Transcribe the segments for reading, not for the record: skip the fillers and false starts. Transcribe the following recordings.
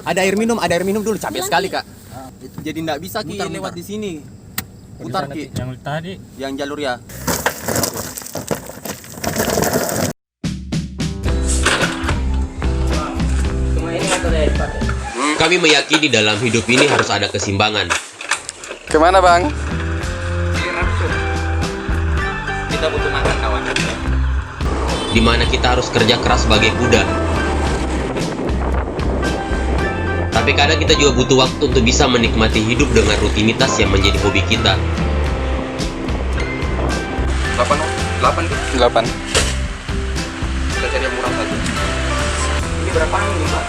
Ada air minum dulu, capek sekali kak. Jadi nggak bisa ki lewat di sini. Putar ki. Yang tadi, Yang jalur ya. Kami meyakini dalam hidup ini harus ada keseimbangan. Kemana bang? Kita butuh makan kawan. Di mana kita harus kerja keras sebagai kuda. Tapi kadang kita juga butuh waktu untuk bisa menikmati hidup dengan rutinitas yang menjadi hobi kita. 8. Kita cari yang murah saja. Ini berapa ini pak?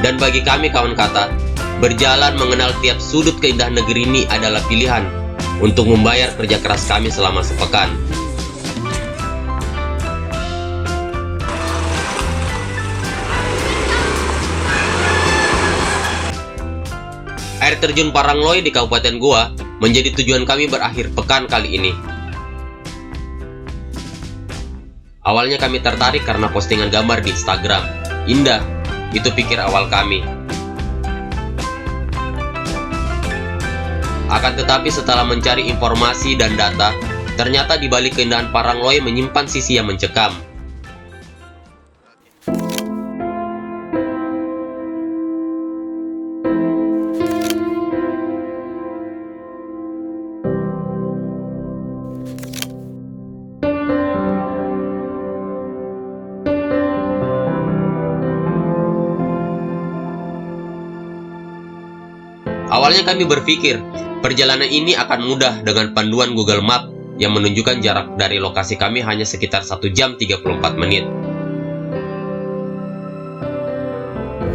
Dan bagi kami kawan kata, berjalan mengenal tiap sudut keindahan negeri ini adalah pilihan untuk membayar kerja keras kami selama sepekan. Air terjun Parangloy di Kabupaten Goa menjadi tujuan kami berakhir pekan kali ini. Awalnya kami tertarik karena postingan gambar di Instagram. Indah, itu pikir awal kami. Akan tetapi setelah mencari informasi dan data, ternyata di balik keindahan Parangloy menyimpan sisi yang mencekam. Awalnya kami berpikir, perjalanan ini akan mudah dengan panduan Google Map yang menunjukkan jarak dari lokasi kami hanya sekitar 1 jam 34 menit.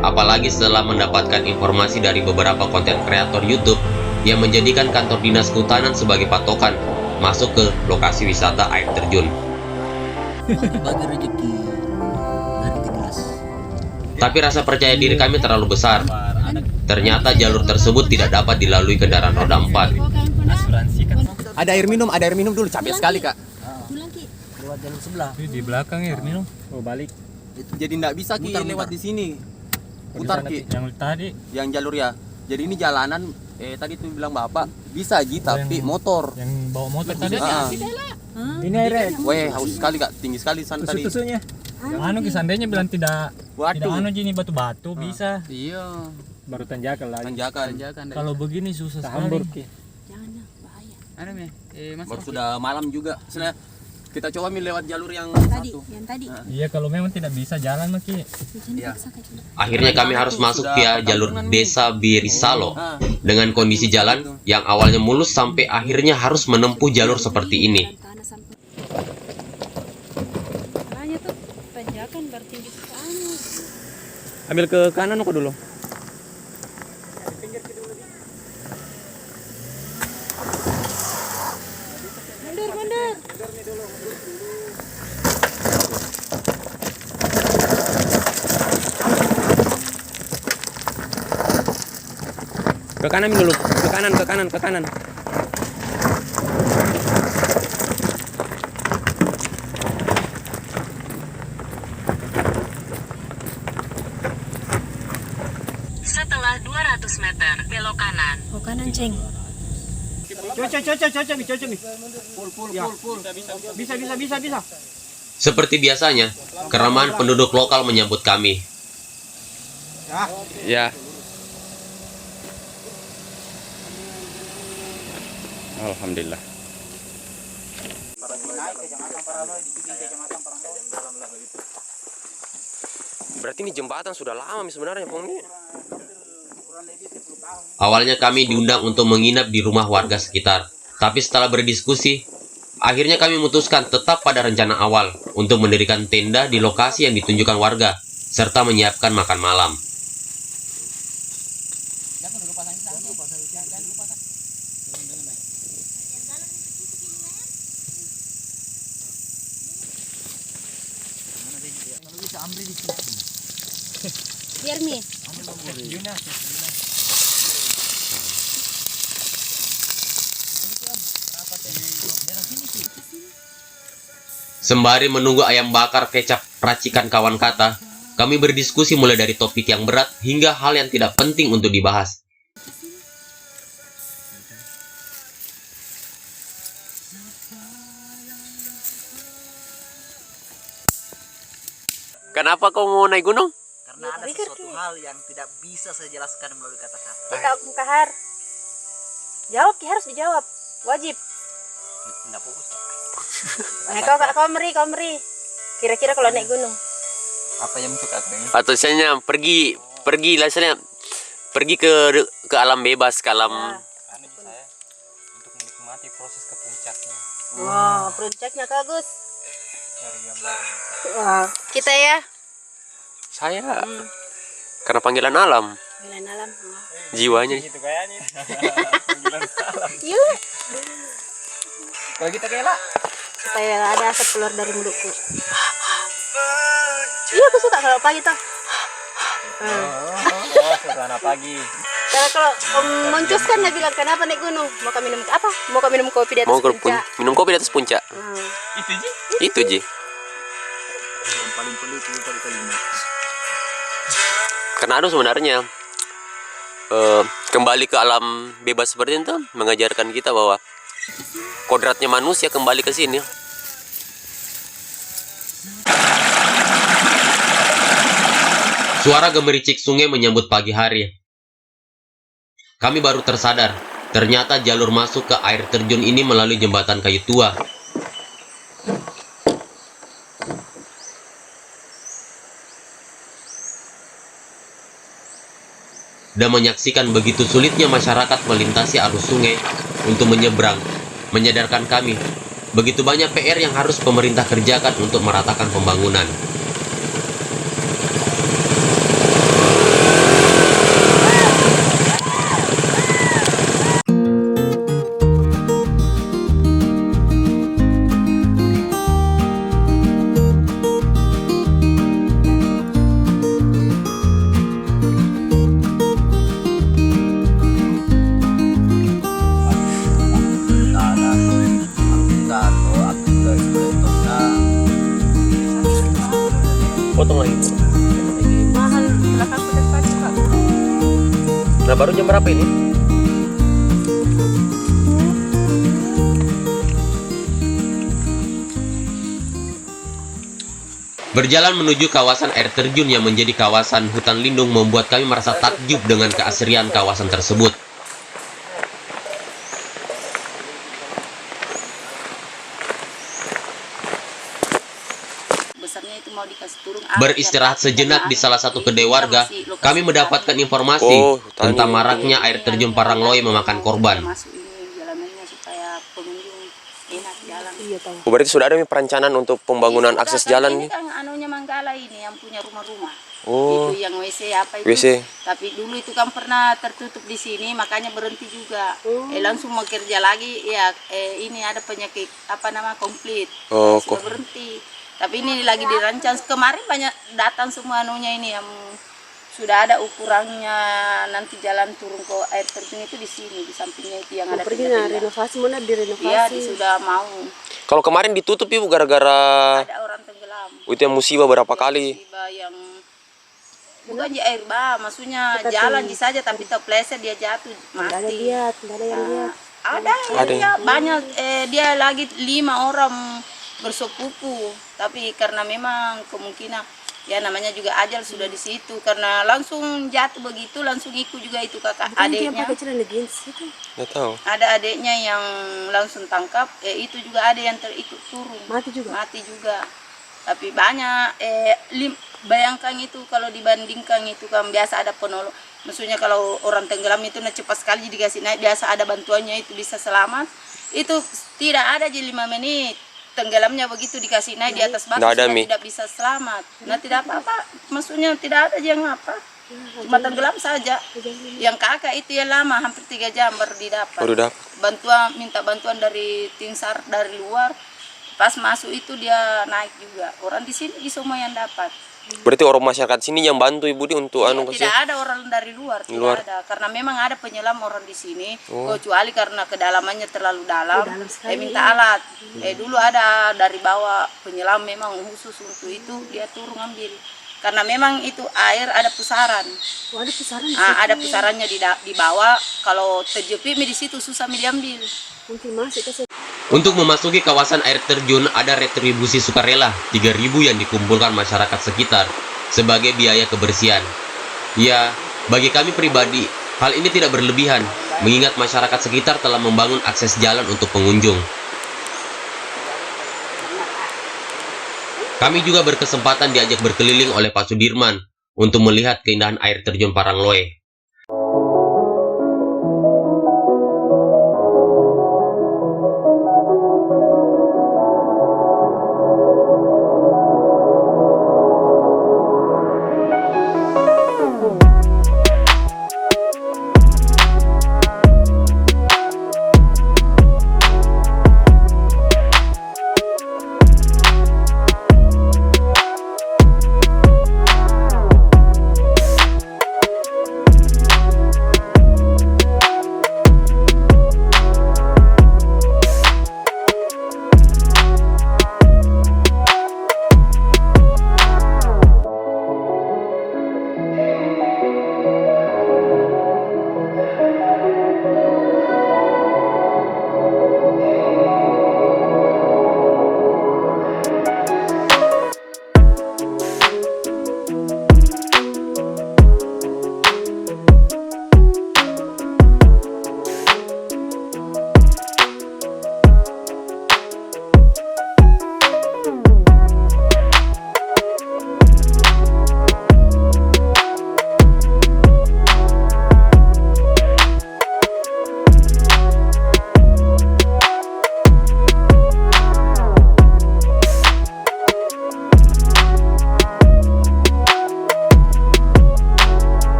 Apalagi setelah mendapatkan informasi dari beberapa konten kreator YouTube yang menjadikan kantor dinas kehutanan sebagai patokan masuk ke lokasi wisata air terjun. Bagi rezeki dari timnas. Tapi rasa percaya diri kami terlalu besar. Ternyata jalur tersebut tidak dapat dilalui kendaraan roda 4. asuransi kan. Ada air minum dulu, capek sekali kak. Pulang ki. Lewat jalur sebelah. Di belakang ya, minum. Oh, balik. Jadi nggak bisa ki lewat di sini. Putar ki. Yang tadi, Yang jalur ya. Jadi ini jalanan. Tadi tuh bilang bapak bisa aja tapi motor. yang bawa motor tadi. Ini air. Weh haus sekali kak, tinggi sekali sana tadi. Tusuk-tusuknya. Yang anu seandainya bilang tidak Waduh. anu gini batu-batu bisa. Iya. Baru tanjakan lagi. Tanjakan. Kalau begini susah sekali. Jangan bahaya. Anu me, Baru sudah malam juga. Sebenarnya kita coba lewat jalur yang Tadi, satu. yang tadi. Iya, kalau memang tidak bisa jalan maki. Iya. Akhirnya kami harus masuk via jalur desa Birisalo dengan kondisi jalan yang awalnya mulus sampai akhirnya harus menempuh jalur seperti ini. Makanya tuh tanjakan bertinggi sekali. Ambil ke kanan kok dulu. Mundur. Ke kanan dulu. Ke kanan. Setelah 200 meter, belok kanan. Oh kanan ceng. Cocok nih. Full. Bisa. Seperti biasanya, keramahan penduduk lokal menyambut kami. Ya. Alhamdulillah. Berarti ini jembatan sudah lama sebenarnya, Pong. Awalnya kami diundang untuk menginap di rumah warga sekitar. Tapi setelah berdiskusi, akhirnya kami memutuskan tetap pada rencana awal untuk mendirikan tenda di lokasi yang ditunjukkan warga, serta menyiapkan makan malam. Biar nih. Sembari menunggu ayam bakar kecap racikan kawan kata, kami berdiskusi mulai dari topik yang berat hingga hal yang tidak penting untuk dibahas. Kenapa kau mau naik gunung? Karena ada sesuatu hal yang tidak bisa saya jelaskan melalui kata-kata. Kak Kahar. Jawab, Ki, harus dijawab. Wajib. Tidak fokus. Nah, kau meri. Kira-kira kalau naik gunung. Apa yang untuk aku ini? Atau misalnya pergi lah, misalnya pergi ke alam bebas, ke alam Anu saya untuk menikmati proses ke puncaknya. Wah, puncaknya Gus. Cari gambar. Wah, kita ya. saya. Karena panggilan alam, Wilayah alam. jiwanya. Gitu kayaknya. Yuk, Kalau kita kayak lah. supaya ada asap keluar dari mulutku. Iya, aku suka kalau pagi tuh. Oh, suasana pagi. Kalau Moncos kan dia bilang kenapa naik gunung? Mau kami minum apa? Mau kami minum kopi di atas Mau puncak. minum kopi di atas puncak. Itu Ji. Yang paling pelik itu tadi kalimat. Karena Anu sebenarnya kembali ke alam bebas seperti itu mengajarkan kita bahwa kodratnya manusia kembali ke sini. Suara gemericik sungai menyambut pagi hari. Kami baru tersadar, ternyata jalur masuk ke air terjun ini melalui jembatan kayu tua. Dan menyaksikan begitu sulitnya masyarakat melintasi arus sungai untuk menyeberang, menyadarkan kami, begitu banyak PR yang harus pemerintah kerjakan untuk meratakan pembangunan. Potong lagi. Mahal belakang depan juga. Nah, baru jam berapa ini? Berjalan menuju kawasan air terjun yang menjadi kawasan hutan lindung membuat kami merasa takjub dengan keasrian kawasan tersebut. Besarnya itu mau dikasih turun. Beristirahat sejenak di salah satu kedai warga, kami mendapatkan informasi tentang maraknya air terjun Parangloe memakan korban. Masuk ini jalanannya supaya pengunjung enak jalan. Iya tahu. Oh, berarti sudah ada perencanaan untuk pembangunan akses jalan ini nih? kan anunya Manggala ini yang punya rumah-rumah. Oh, Itu yang WC apa itu? WC. Tapi dulu itu kan pernah tertutup di sini, makanya berhenti juga. Langsung mau kerja lagi, ya ini ada penyakit apa nama komplit. Oh, Sudah berhenti. Tapi ini lagi dirancang. Kemarin banyak datang semua anunya ini yang sudah ada ukurannya, nanti jalan turun ke air terjun itu di sini, di sampingnya itu yang ada tenda-tenda. Renovasi mana direnovasi? Iya, sudah mau. Kalau kemarin ditutup Ibu gara-gara Ada orang tenggelam. itu yang musibah berapa kali? Musibah yang bukan di air bah, maksudnya jalan saja tapi terpleset dia jatuh Ada mati. lihat, ada yang lihat. Ada yang banyak dia lagi 5 orang bersepupu, tapi karena memang kemungkinan ya namanya juga ajal sudah di situ karena langsung jatuh begitu langsung ikut juga itu kakak adiknya. Nggak tahu. Ada adiknya yang langsung tangkap, itu juga ada yang terikut turun. Mati juga. Mati juga. Tapi banyak bayangkan itu kalau dibandingkan itu kan biasa ada penolong. Maksudnya kalau orang tenggelam itu cepat sekali dikasih naik, biasa ada bantuannya itu bisa selamat. Itu tidak ada di 5 menit. Tenggelamnya begitu dikasih naik di atas batu sudah tidak bisa selamat. Nah tidak apa-apa, maksudnya tidak ada yang apa. Cuma tenggelam saja. Yang kakak itu yang lama hampir 3 jam baru didapat. Minta bantuan dari tim SAR dari luar. Pas masuk itu dia naik juga. Orang di sini semua yang dapat. Berarti orang masyarakat sini yang bantu Ibu di untuk anu kasih. Tidak ada orang dari luar, tidak ada. Karena memang ada penyelam orang di sini. Kecuali karena kedalamannya terlalu dalam. Minta alat. Dulu ada dari bawah penyelam memang khusus untuk itu dia turun ambil. Karena memang itu air ada pusaran. Ada pusaran. Ada pusarannya di bawah. Kalau terjepit di situ susah diambil. Mungkin masuk ke. Untuk memasuki kawasan air terjun ada retribusi sukarela 3.000 yang dikumpulkan masyarakat sekitar sebagai biaya kebersihan. Ya, bagi kami pribadi, hal ini tidak berlebihan mengingat masyarakat sekitar telah membangun akses jalan untuk pengunjung. Kami juga berkesempatan diajak berkeliling oleh Pak Sudirman untuk melihat keindahan air terjun Parangloe.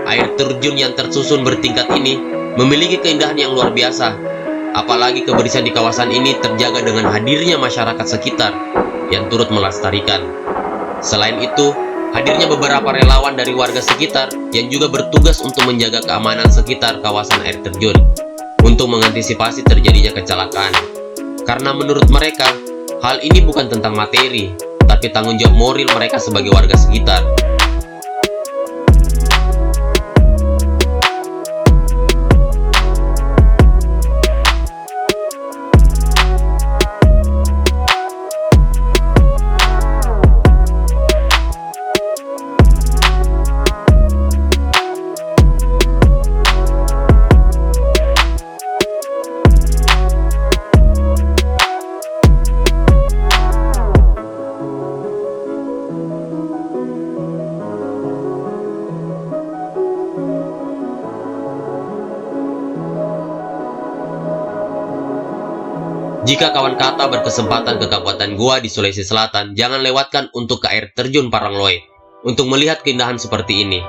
Air terjun yang tersusun bertingkat ini memiliki keindahan yang luar biasa. Apalagi kebersihan di kawasan ini terjaga dengan hadirnya masyarakat sekitar yang turut melestarikan. Selain itu, hadirnya beberapa relawan dari warga sekitar yang juga bertugas untuk menjaga keamanan sekitar kawasan air terjun untuk mengantisipasi terjadinya kecelakaan. Karena menurut mereka, hal ini bukan tentang materi, tapi tanggung jawab moral mereka sebagai warga sekitar. Jika kawan kata berkesempatan ke Kabupaten Goa di Sulawesi Selatan, jangan lewatkan untuk ke air terjun Parangloe untuk melihat keindahan seperti ini.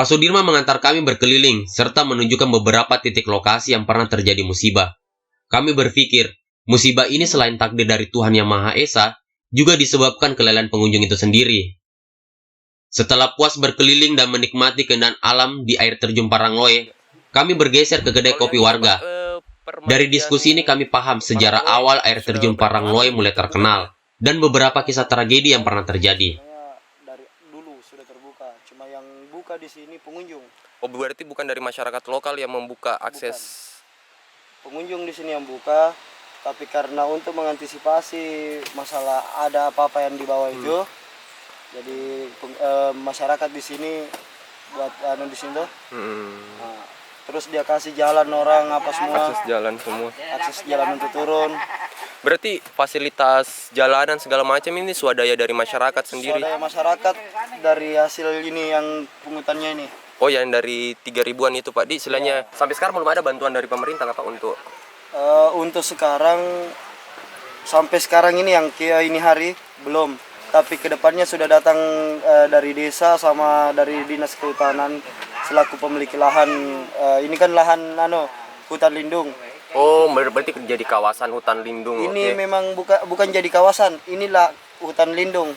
Pak Sudirman mengantar kami berkeliling serta menunjukkan beberapa titik lokasi yang pernah terjadi musibah. Kami berpikir, musibah ini selain takdir dari Tuhan Yang Maha Esa, juga disebabkan kelalaian pengunjung itu sendiri. Setelah puas berkeliling dan menikmati keindahan alam di air terjun Parangloe, kami bergeser ke kedai kopi warga. Dari diskusi ini kami paham sejarah awal air terjun Parangloe mulai terkenal, dan beberapa kisah tragedi yang pernah terjadi. Dari dulu sudah terbuka, cuma yang buka di sini pengunjung. Oh, berarti bukan dari masyarakat lokal yang membuka akses. Pengunjung di sini yang buka, tapi karena untuk mengantisipasi masalah ada apa-apa yang di bawah itu, jadi masyarakat di sini buat di sini tuh. Nah, terus dia kasih jalan orang apa semua. Akses jalan semua. Akses jalan untuk turun. Berarti fasilitas jalanan segala macam ini swadaya dari masyarakat sendiri. Swadaya masyarakat dari hasil ini yang pungutannya ini. Oh, yang dari 3.000-an itu Pak Di, istilahnya sampai sekarang belum ada bantuan dari pemerintah Pak untuk sekarang sampai sekarang ini yang ini hari belum, tapi kedepannya sudah datang dari desa sama dari dinas kehutanan selaku pemilik lahan. Ini kan lahan hutan lindung. Oh, berarti jadi kawasan hutan lindung. Ini memang bukan jadi kawasan, inilah hutan lindung.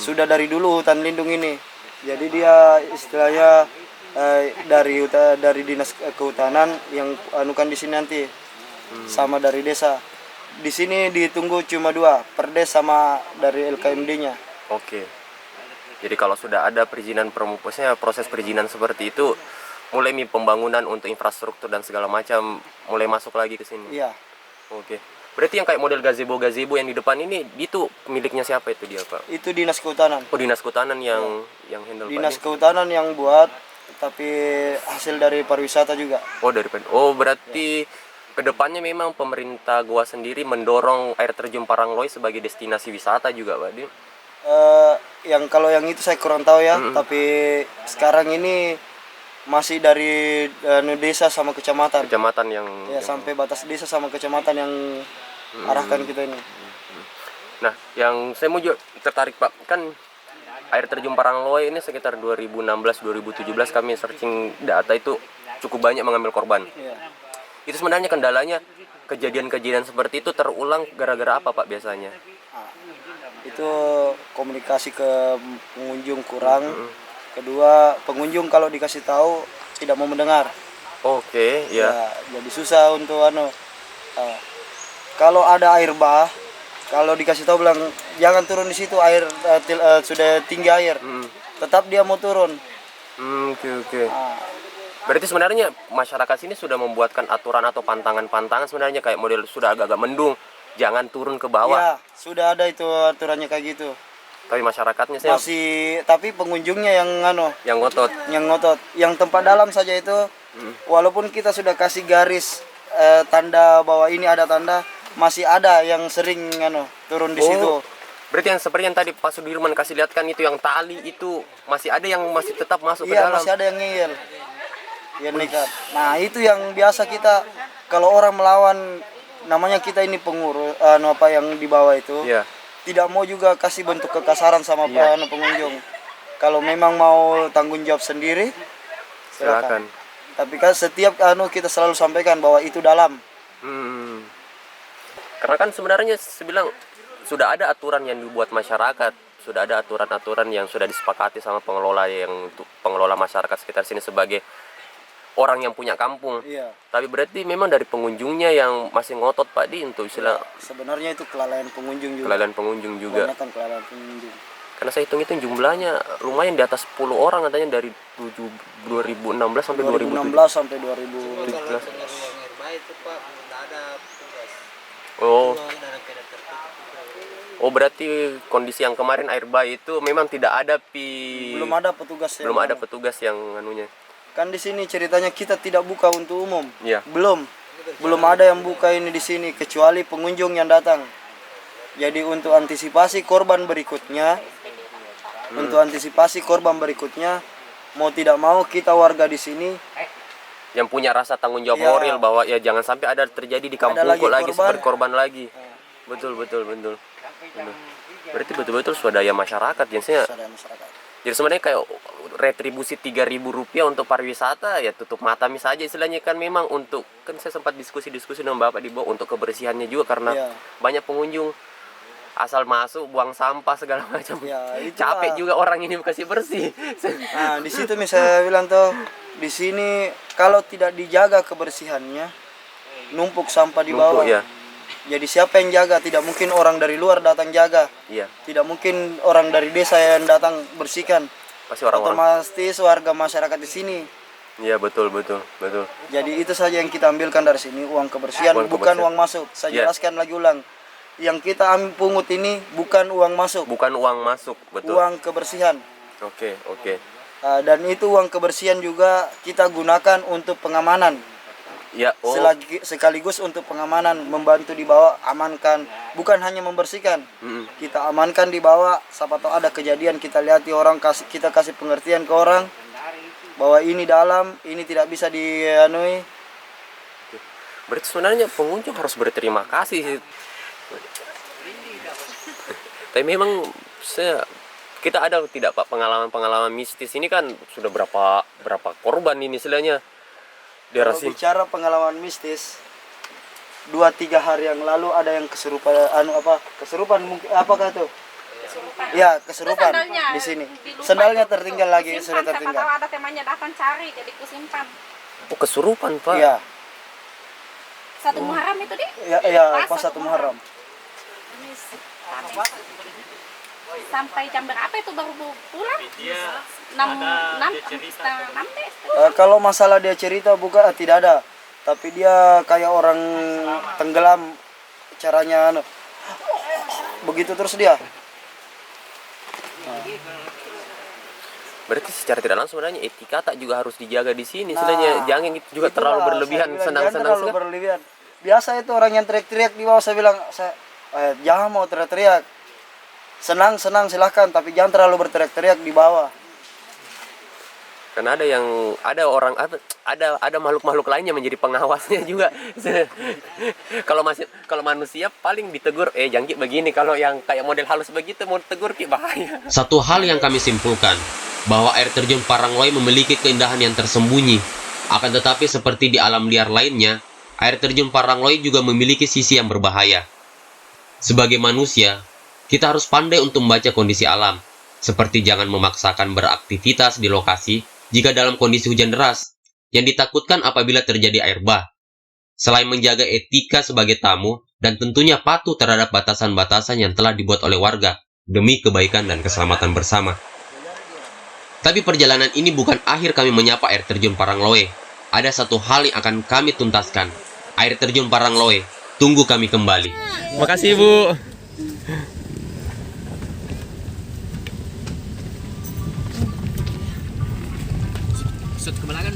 Sudah dari dulu hutan lindung ini. Jadi dia istilahnya dari dinas kehutanan yang anukan di sini nanti sama dari desa. Di sini ditunggu cuma 2, Perdes sama dari LKMD-nya. Oke. Jadi kalau sudah ada perizinan proses perizinan seperti itu, mulai pembangunan untuk infrastruktur dan segala macam mulai masuk lagi ke sini. Iya. Oke. Berarti yang kayak model gazebo yang di depan ini itu miliknya siapa itu dia, Pak? Itu dinas kehutanan. Oh, dinas kehutanan yang handle. Dinas kehutanan yang buat, tapi hasil dari pariwisata juga. Oh, berarti kedepannya memang pemerintah Goa sendiri mendorong air terjun Parangloe sebagai destinasi wisata juga, Pak. Kalau yang itu saya kurang tahu ya, tapi sekarang ini masih dari desa sama kecamatan. Kecamatan yang sampai batas desa sama kecamatan yang arahkan kita ini. Nah, yang saya mau juga tertarik Pak, kan air terjun Parangloe ini sekitar 2016-2017 kami searching data itu cukup banyak mengambil korban. Itu sebenarnya kendalanya kejadian-kejadian seperti itu terulang gara-gara apa Pak biasanya? Itu komunikasi ke pengunjung kurang. Kedua, pengunjung kalau dikasih tahu tidak mau mendengar. Oke, ya. Jadi susah untuk kalau ada air bah, kalau dikasih tahu bilang jangan turun di situ, air sudah tinggi air. Tetap dia mau turun. Oke. Berarti sebenarnya masyarakat sini sudah membuatkan aturan atau pantangan-pantangan sebenarnya kayak model sudah agak-agak mendung, jangan turun ke bawah. Ya, sudah ada itu aturannya kayak gitu. Tapi masyarakatnya tapi pengunjungnya yang ngotot. Yang tempat dalam saja itu walaupun kita sudah kasih garis tanda bahwa ini ada tanda, masih ada yang sering turun di situ. Berarti yang seperti yang tadi Pak Sudirman kasih lihat kan itu yang tali itu masih ada yang masih tetap masuk ke dalam. Iya, masih ada yang ngeyel. Ya nekat. Nah, itu yang biasa kita kalau orang melawan, namanya kita ini pengurus yang di bawah itu. Iya. Tidak mau juga kasih bentuk kekasaran sama pengunjung. Kalau memang mau tanggung jawab sendiri, silakan. Tapi kan setiap kita selalu sampaikan bahwa itu dalam. Karena kan sebenarnya sebilang sudah ada aturan yang dibuat masyarakat, sudah ada aturan-aturan yang sudah disepakati sama pengelola masyarakat sekitar sini sebagai orang yang punya kampung. Iya. Tapi berarti memang dari pengunjungnya yang masih ngotot Pak Di untuk istilah. Sebenarnya itu kelalaian pengunjung juga. Kebanyakan kelalaian pengunjung. Karena saya hitung-hitung jumlahnya lumayan di atas 10 orang katanya dari 2016 sampai 2016 sampai 2017. Oh, berarti kondisi yang kemarin air bah itu memang tidak ada belum ada petugas yang anunya. Kan di sini ceritanya kita tidak buka untuk umum. Iya. Belum ada yang buka ini di sini kecuali pengunjung yang datang. Jadi untuk antisipasi korban berikutnya, mau tidak mau kita warga di sini yang punya rasa tanggung jawab moral bahwa ya jangan sampai ada terjadi di kampungku lagi seperti korban lagi. Betul. Berarti betul-betul swadaya masyarakat yang Jadi sebenarnya kayak retribusi 3.000 rupiah untuk pariwisata ya tutup mata saja istilahnya kan. Memang untuk, kan saya sempat diskusi dengan Bapak di bawah untuk kebersihannya juga karena banyak pengunjung asal masuk buang sampah segala macam. Capek juga orang ini kasih bersih. Nah, di situ misalnya bilang tuh, di sini kalau tidak dijaga kebersihannya, numpuk sampah di bawah. Jadi siapa yang jaga? Tidak mungkin orang dari luar datang jaga. Tidak mungkin orang dari desa yang datang bersihkan. Pasti orang-orang. Otomatis warga masyarakat di sini. Iya betul. Jadi itu saja yang kita ambilkan dari sini, uang kebersihan, bukan uang masuk. Saya jelaskan lagi ulang. Yang kita pungut ini bukan uang masuk. Bukan uang masuk, betul. Uang kebersihan. Oke. Dan itu uang kebersihan juga kita gunakan untuk pengamanan. Ya, Sekaligus untuk pengamanan, membantu di bawah, amankan, bukan hanya membersihkan. Kita amankan di bawah, siapa tahu ada kejadian, kita lihat orang, kita kasih pengertian ke orang bahwa ini dalam, ini tidak bisa dianui. Berarti sebenarnya pengunjung harus berterima kasih. Tapi memang kita ada tidak Pak pengalaman mistis ini kan sudah berapa korban ini istilahnya. Kalau bicara pengalaman mistis, 2-3 hari yang lalu ada yang kesurupan, mungkin apakah itu? Ya, kesurupan di sini. Sendalnya tertinggal lagi, sudah tertinggal. Siapa tahu ada temannya datang cari, jadi kusimpan. Oh, kesurupan, Pak. Iya. 1 Muharram itu di? Iya, pas 1 Muharram. Sampai jam berapa itu baru pulang? 6 deh. Kalau masalah dia cerita tidak ada, tapi dia kayak orang tenggelam, caranya begitu terus dia. Berarti secara tidak langsung sebenarnya etika tak juga harus dijaga di sini. Sebenarnya jangan itu juga terlalu berlebihan, senang-senang. Terlalu berlebihan. Biasa itu orang yang teriak-teriak di bawah, saya bilang, jangan mau teriak-teriak. Senang silahkan, tapi jangan terlalu berteriak-teriak di bawah. Karena ada makhluk-makhluk lainnya menjadi pengawasnya juga. Kalau manusia paling ditegur, jangkit begini. Kalau yang kayak model halus begitu mau tegur bahaya. Satu hal yang kami simpulkan, bahwa air terjun Parangloe memiliki keindahan yang tersembunyi. Akan tetapi seperti di alam liar lainnya, air terjun Parangloe juga memiliki sisi yang berbahaya. Sebagai manusia, kita harus pandai untuk membaca kondisi alam, seperti jangan memaksakan beraktivitas di lokasi jika dalam kondisi hujan deras, yang ditakutkan apabila terjadi air bah. Selain menjaga etika sebagai tamu, dan tentunya patuh terhadap batasan-batasan yang telah dibuat oleh warga, demi kebaikan dan keselamatan bersama. Tapi perjalanan ini bukan akhir kami menyapa air terjun Parangloe. Ada satu hal yang akan kami tuntaskan. Air terjun Parangloe, tunggu kami kembali. Makasih, Bu. Ke belakang.